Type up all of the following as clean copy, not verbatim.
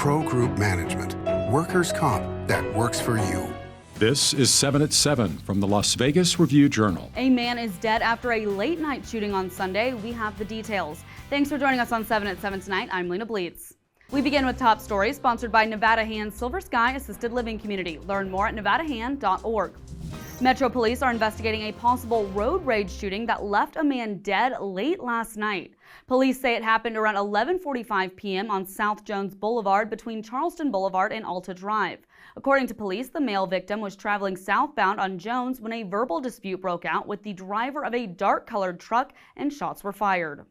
Pro Group Management. Workers' comp that works for you. This is 7 at 7 from the Las Vegas Review-Journal. A man is dead after a late-night shooting on Sunday. We have the details. Thanks for joining us on 7 at 7 tonight. I'm Lena Bleets. We begin with top stories sponsored by Nevada Hand Silver Sky Assisted Living Community. Learn more at nevadahand.org. Metro Police are investigating a possible road rage shooting that left a man dead late last night. Police say it happened around 11:45 p.m. on South Jones Boulevard between Charleston Boulevard and Alta Drive. According to police, the male victim was traveling southbound on Jones when a verbal dispute broke out with the driver of a dark-colored truck and shots were fired.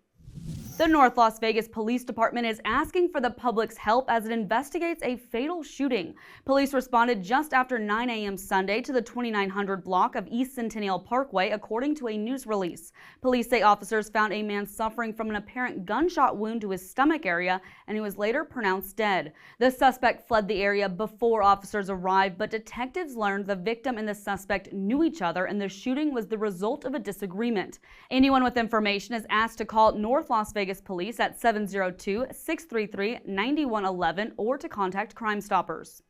The North Las Vegas Police Department is asking for the public's help as it investigates a fatal shooting. Police responded just after 9 a.m. Sunday to the 2900 block of East Centennial Parkway, according to a news release. Police say officers found a man suffering from an apparent gunshot wound to his stomach area, and he was later pronounced dead. The suspect fled the area before officers arrived, but detectives learned the victim and the suspect knew each other, and the shooting was the result of a disagreement. Anyone with information is asked to call North Las Vegas Police at 702-633-9111 or to contact Crime Stoppers.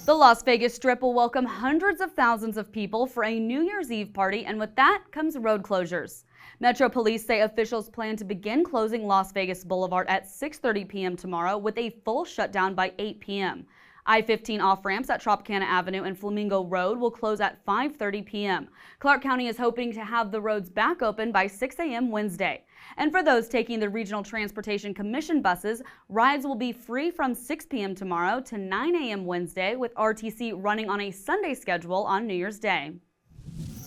The Las Vegas Strip will welcome hundreds of thousands of people for a New Year's Eve party, and with that comes road closures. Metro Police say officials plan to begin closing Las Vegas Boulevard at 6:30 p.m. tomorrow with a full shutdown by 8 p.m. I-15 off-ramps at Tropicana Avenue and Flamingo Road will close at 5:30 p.m. Clark County is hoping to have the roads back open by 6 a.m. Wednesday. And for those taking the Regional Transportation Commission buses, rides will be free from 6 p.m. tomorrow to 9 a.m. Wednesday, with RTC running on a Sunday schedule on New Year's Day.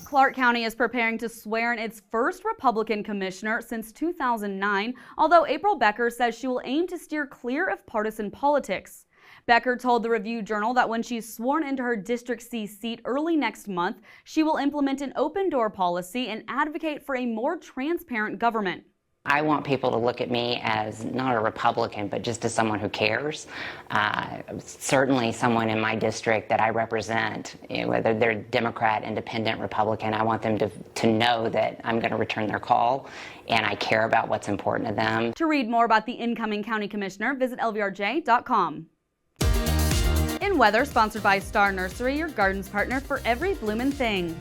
Clark County is preparing to swear in its first Republican commissioner since 2009, although April Becker says she will aim to steer clear of partisan politics. Becker told the Review-Journal that when she's sworn into her District C seat early next month, she will implement an open-door policy and advocate for a more transparent government. I want people to look at me as not a Republican, but just as someone who cares. Certainly someone in my district that I represent, whether they're Democrat, Independent, Republican, I want them to know that I'm going to return their call and I care about what's important to them. To read more about the incoming county commissioner, visit lvrj.com. In weather, sponsored by Star Nursery, your garden's partner for every bloomin' thing.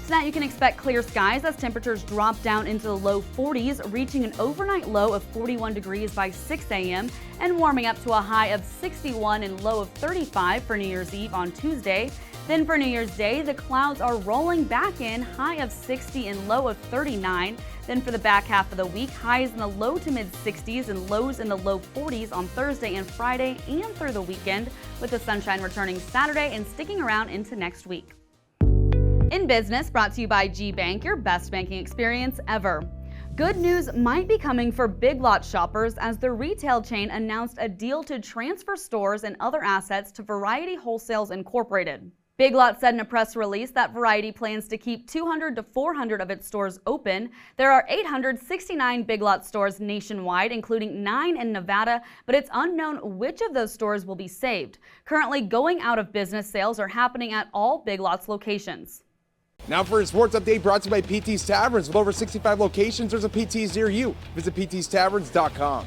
Tonight you can expect clear skies as temperatures drop down into the low 40s, reaching an overnight low of 41 degrees by 6 a.m. and warming up to a high of 61 and low of 35 for New Year's Eve on Tuesday. Then for New Year's Day, the clouds are rolling back in, high of 60 and low of 39. Then for the back half of the week, highs in the low to mid 60s and lows in the low 40s on Thursday and Friday and through the weekend, with the sunshine returning Saturday and sticking around into next week. In business, brought to you by G-Bank, your best banking experience ever. Good news might be coming for Big Lots shoppers as the retail chain announced a deal to transfer stores and other assets to Variety Wholesales Incorporated. Big Lots said in a press release that Variety plans to keep 200 to 400 of its stores open. There are 869 Big Lots stores nationwide, including 9 in Nevada, but it's unknown which of those stores will be saved. Currently, going out of business sales are happening at all Big Lots locations. Now for a sports update brought to you by PT's Taverns. With over 65 locations, there's a PT's near you. Visit ptstaverns.com.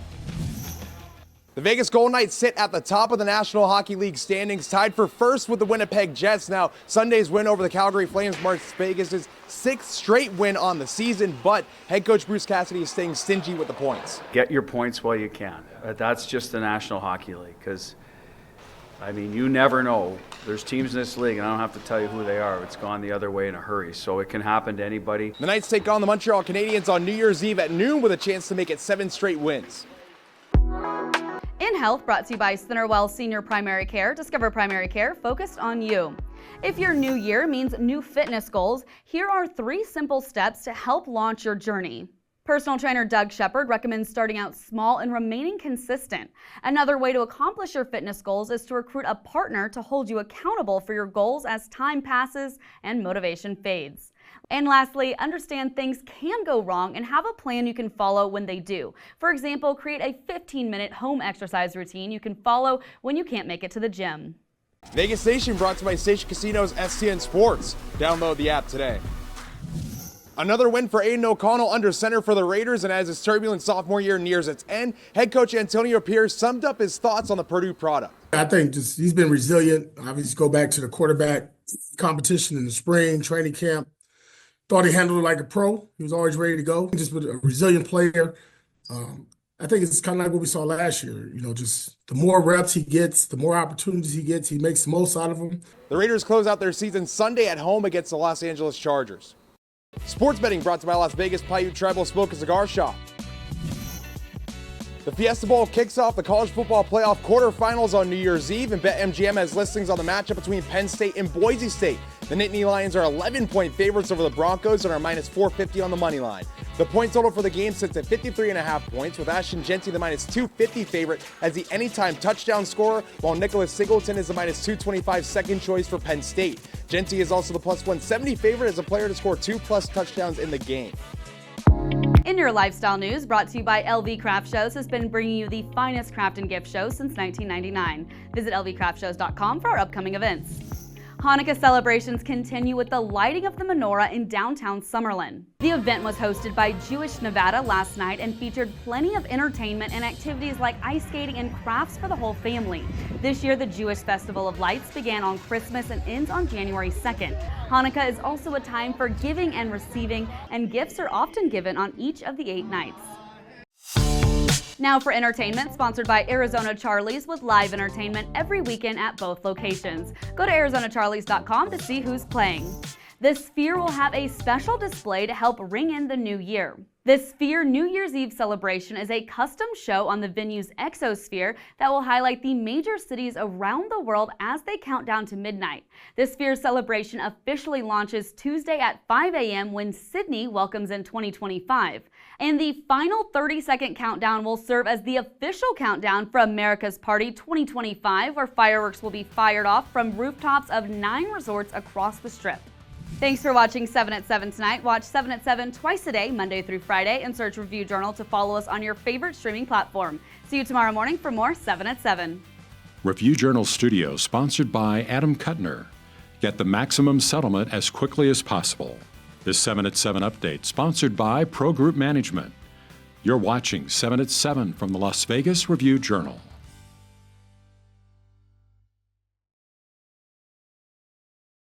The Vegas Golden Knights sit at the top of the National Hockey League standings, tied for first with the Winnipeg Jets. Now, Sunday's win over the Calgary Flames marks Vegas' 6th straight win on the season, but head coach Bruce Cassidy is staying stingy with the points. Get your points while you can. That's just the National Hockey League, because I mean, you never know. There's teams in this league, and I don't have to tell you who they are. It's gone the other way in a hurry, so it can happen to anybody. The Knights take on the Montreal Canadiens on New Year's Eve at noon with a chance to make it 7 straight wins. In Health, brought to you by Centerwell Senior Primary Care. Discover primary care focused on you. If your new year means new fitness goals, here are 3 simple steps to help launch your journey. Personal trainer Doug Shepard recommends starting out small and remaining consistent. Another way to accomplish your fitness goals is to recruit a partner to hold you accountable for your goals as time passes and motivation fades. And lastly, understand things can go wrong and have a plan you can follow when they do. For example, create a 15-minute home exercise routine you can follow when you can't make it to the gym. Vegas Nation brought to you by Station Casinos STN Sports. Download the app today. Another win for Aiden O'Connell under center for the Raiders, and as his turbulent sophomore year nears its end, head coach Antonio Pierce summed up his thoughts on the Purdue product. I think just he's been resilient. Obviously, go back to the quarterback competition in the spring, training camp. Thought he handled it like a pro. He was always ready to go. Just with a resilient player. I think it's kind of like what we saw last year. You know, just the more reps he gets, the more opportunities he gets, he makes the most out of them. The Raiders close out their season Sunday at home against the Los Angeles Chargers. Sports betting brought to you by Las Vegas Paiute Tribal Smoke and Cigar Shop. The Fiesta Bowl kicks off the college football playoff quarterfinals on New Year's Eve, and BetMGM has listings on the matchup between Penn State and Boise State. The Nittany Lions are 11-point favorites over the Broncos and are minus 450 on the money line. The point total for the game sits at 53.5 points, with Ashton Jeanty the minus 250 favorite as the anytime touchdown scorer, while Nicholas Singleton is the minus 225 second choice for Penn State. Jeanty is also the plus 170 favorite as a player to score 2+ touchdowns in the game. In your lifestyle news, brought to you by LV Craft Shows, has been bringing you the finest craft and gift shows since 1999. Visit lvcraftshows.com for our upcoming events. Hanukkah celebrations continue with the lighting of the menorah in downtown Summerlin. The event was hosted by Jewish Nevada last night and featured plenty of entertainment and activities like ice skating and crafts for the whole family. This year, the Jewish Festival of Lights began on Christmas and ends on January 2nd. Hanukkah is also a time for giving and receiving, and gifts are often given on each of the 8 nights. Now for entertainment, sponsored by Arizona Charlie's, with live entertainment every weekend at both locations. Go to ArizonaCharlies.com to see who's playing. The Sphere will have a special display to help ring in the new year. The Sphere New Year's Eve celebration is a custom show on the venue's Exosphere that will highlight the major cities around the world as they count down to midnight. The Sphere celebration officially launches Tuesday at 5 a.m. when Sydney welcomes in 2025. And the final 30-second countdown will serve as the official countdown for America's Party 2025, where fireworks will be fired off from rooftops of 9 resorts across the Strip. Thanks for watching 7 at 7 tonight. Watch 7 at 7 twice a day, Monday through Friday, and search Review Journal to follow us on your favorite streaming platform. See you tomorrow morning for more 7 at 7. Review Journal Studio, sponsored by Adam Kuttner. Get the maximum settlement as quickly as possible. This 7 at 7 update, sponsored by Pro Group Management. You're watching 7 at 7 from the Las Vegas Review Journal.